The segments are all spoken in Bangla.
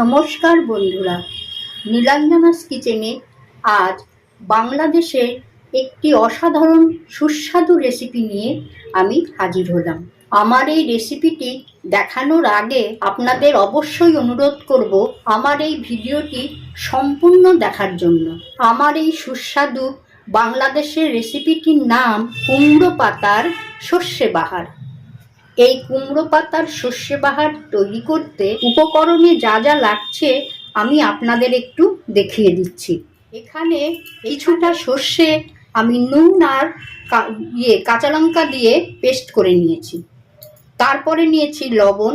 নমস্কার বন্ধুরা, নীলাঞ্জনাস কিচেনে আজ বাংলাদেশের একটি অসাধারণ সুস্বাদু রেসিপি নিয়ে আমি হাজির হলাম। আমার এই রেসিপিটি দেখানোর আগে আপনাদের অবশ্যই অনুরোধ করব আমার এই ভিডিওটি সম্পূর্ণ দেখার জন্য। আমার এই সুস্বাদু বাংলাদেশের রেসিপিটির নাম কুমড়ো পাতার সর্ষে বাহার। এই কুমড়ো পাতার সর্ষে বাহার তৈরি করতে উপকরণে যা যা লাগছে আমি আপনাদের একটু দেখিয়ে দিচ্ছি। এখানে কিছুটা সর্ষে আমি নুন আর কাঁচা লঙ্কা দিয়ে পেস্ট করে নিয়েছি। তারপরে নিয়েছি লবণ,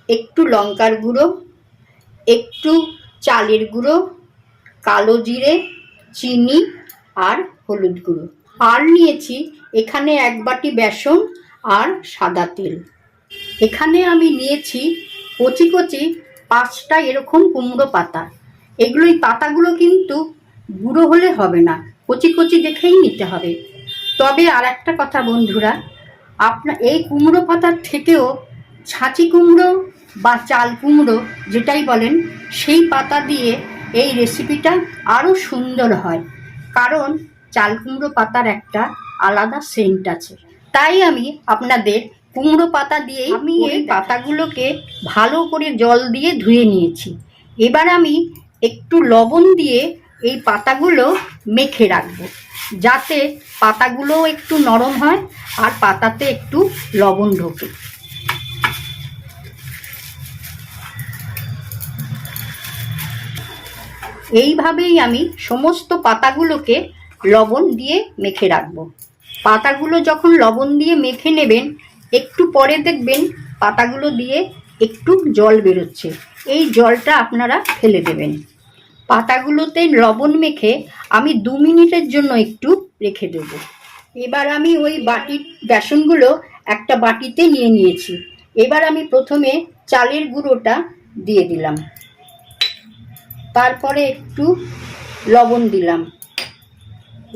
একটু লঙ্কার গুঁড়ো, একটু চালের গুঁড়ো, কালো জিরে, চিনি আর হলুদ গুঁড়ো। আর নিয়েছি এখানে 1 বাটি বেসন আর সাদা তেল। এখানে আমি নিয়েছি কচি কচি 5টা এরকম কুমড়ো পাতা। এই পাতাগুলো কিন্তু গুঁড়ো হলে হবে না, কচি কচি দেখেই নিতে হবে। তবে আর একটা কথা বন্ধুরা, আপনার এই কুমড়ো পাতার থেকেও ছাঁচি কুমড়ো বা চাল কুমড়ো যেটাই বলেন, সেই পাতা দিয়ে এই রেসিপিটা আরও সুন্দর হয়, কারণ চাল কুমড়ো পাতার একটা আলাদা সেন্ট আছে। তাই আমি আপনাদের কুমড়ো পাতা দিয়েই আমি এই পাতাগুলোকে ভালো করে জল দিয়ে ধুয়ে নিয়েছি। এবার আমি একটু লবণ দিয়ে এই পাতাগুলো মেখে রাখবো, যাতে পাতাগুলো একটু নরম হয় আর পাতাতে একটু লবণ ঢোকে। এইভাবেই আমি সমস্ত পাতাগুলোকে লবণ দিয়ে মেখে রাখবো। পাতাগুলো যখন লবণ দিয়ে মেখে নেবেন, একটু পরে দেখবেন পাতাগুলো দিয়ে একটু জল বেরোচ্ছে। এই জলটা আপনারা ফেলে দেবেন। পাতাগুলোতে লবণ মেখে আমি 2 মিনিটের জন্য একটু রেখে দেব। এবার আমি ওই বাটির বেসনগুলো একটা বাটিতে নিয়ে নিয়েছি। এবার আমি প্রথমে চালের গুঁড়োটা দিয়ে দিলাম, তারপরে একটু লবণ দিলাম,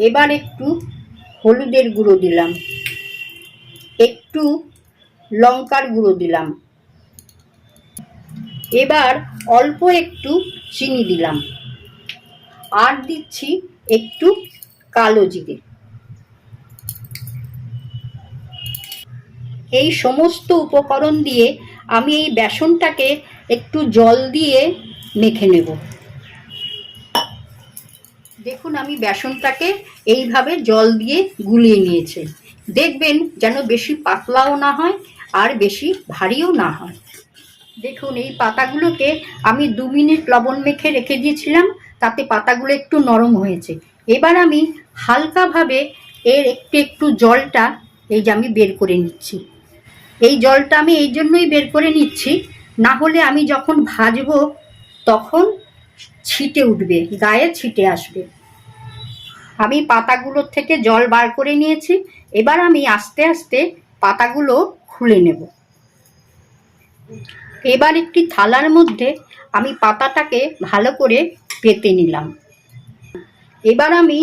এবার একটু হলুদের গুঁড়ো দিলাম, একটু লঙ্কার গুঁড়ো দিলাম, এবার অল্প একটু চিনি দিলাম, আর দিচ্ছি একটু কালো জিরে। এই সমস্ত উপকরণ দিয়ে আমি এই বেসনটাকে একটু জল দিয়ে মেখে নেব। দেখুন, আমি বেসনটাকে এইভাবে জল দিয়ে গুলিয়ে নিয়েছি। দেখবেন যেন বেশি পাতলাও না হয় আর বেশি ভারীও না হয়। দেখুন, এই পাতাগুলোকে আমি 2 মিনিট লবণ মেখে রেখে দিয়েছিলাম, তাতে পাতাগুলো একটু নরম হয়েছে। এবার আমি হালকাভাবে এর একটু জলটা এই যে আমি বের করে নিচ্ছি। এই জলটা আমি এই জন্যই বের করে নিচ্ছি, না হলে আমি যখন ভাজবো তখন ছিটে উঠবে, গায়ে ছিটে আসবে। আমি পাতাগুলোর থেকে জল বার করে নিয়েছি। এবার আমি আস্তে আস্তে পাতাগুলো খুলে নেব। এবার একটি থালার মধ্যে আমি পাতাটাকে ভালো করে পেতে নিলাম। এবার আমি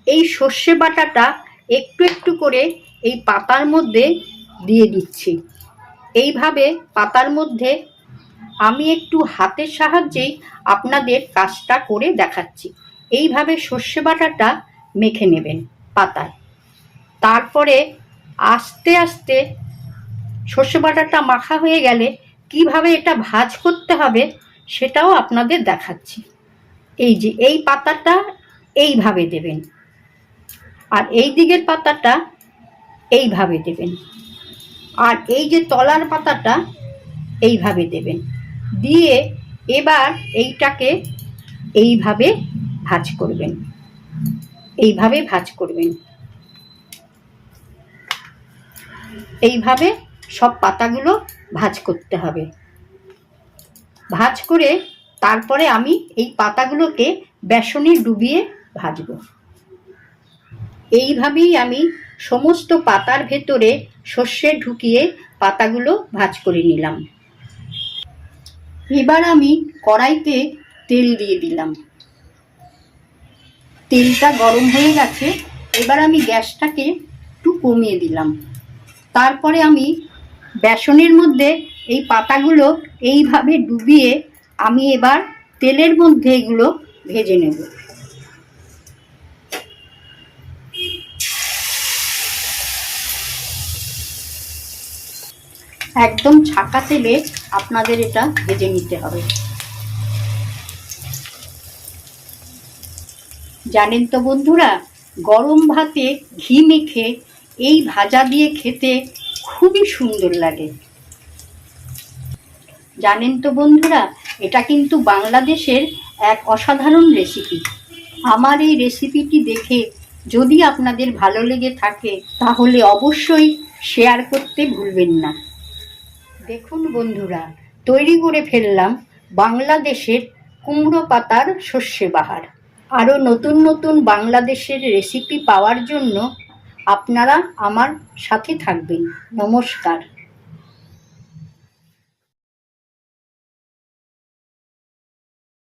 এই সর্ষে বাটাটা একটু একটু করে এই পাতার মধ্যে দিয়ে দিচ্ছি। এইভাবে পাতার মধ্যে আমি একটু হাতের সাহায্যেই আপনাদের কাজটা করে দেখাচ্ছি। এইভাবে সর্ষে বাটাটা মেখে নেবেন পাতায়। তারপরে আস্তে আস্তে সর্ষে বাটাটা মাখা হয়ে গেলে কিভাবে এটা ভাজ করতে হবে সেটাও আপনাদের দেখাচ্ছি। এই যে এই পাতাটা এইভাবে দেবেন, আর এই দিকের পাতাটা এইভাবে দেবেন, আর এই যে তলার পাতাটা এইভাবে দেবেন। দিয়ে এবার এইটাকে এইভাবে ভাজ করবেন, এইভাবে ভাজ করবেন। এইভাবে সব পাতাগুলো ভাজ করতে হবে। ভাজ করে তারপরে আমি এই পাতাগুলোকে বেসনে ডুবিয়ে ভাজবো। এইভাবেই আমি সমস্ত পাতার ভেতরে সর্ষে ঢুকিয়ে পাতাগুলো ভাজ করে নিলাম। এবার আমি কড়াইতে তেল দিয়ে দিলাম। তেলটা গরম হয়ে গেছে। এবার আমি গ্যাসটাকে একটু কমিয়ে দিলাম। তারপরে আমি বেসনের মধ্যে এই পাতাগুলো এইভাবে ডুবিয়ে আমি এবার তেলের মধ্যে এগুলো ভেজে নেব। একদম ছাকা তেলে আপনাদের এটা ভেজে নিতে হবে। জানেন তো বন্ধুরা, গরম ভাতে ঘি মেখে এই ভাজা দিয়ে খেতে খুবই সুন্দর লাগে। জানেন তো বন্ধুরা, এটা কিন্তু বাংলাদেশের এক অসাধারণ রেসিপি। আমার এই রেসিপিটি দেখে যদি আপনাদের ভালো লেগে থাকে তাহলে অবশ্যই শেয়ার করতে ভুলবেন না। দেখুন বন্ধুরা, তৈরি করে ফেললাম বাংলাদেশের কুমড়ো পাতার সর্ষে বাহার। আরও নতুন নতুন বাংলাদেশের রেসিপি পাওয়ার জন্য আপনারা আমার সাথে থাকবেন। নমস্কার।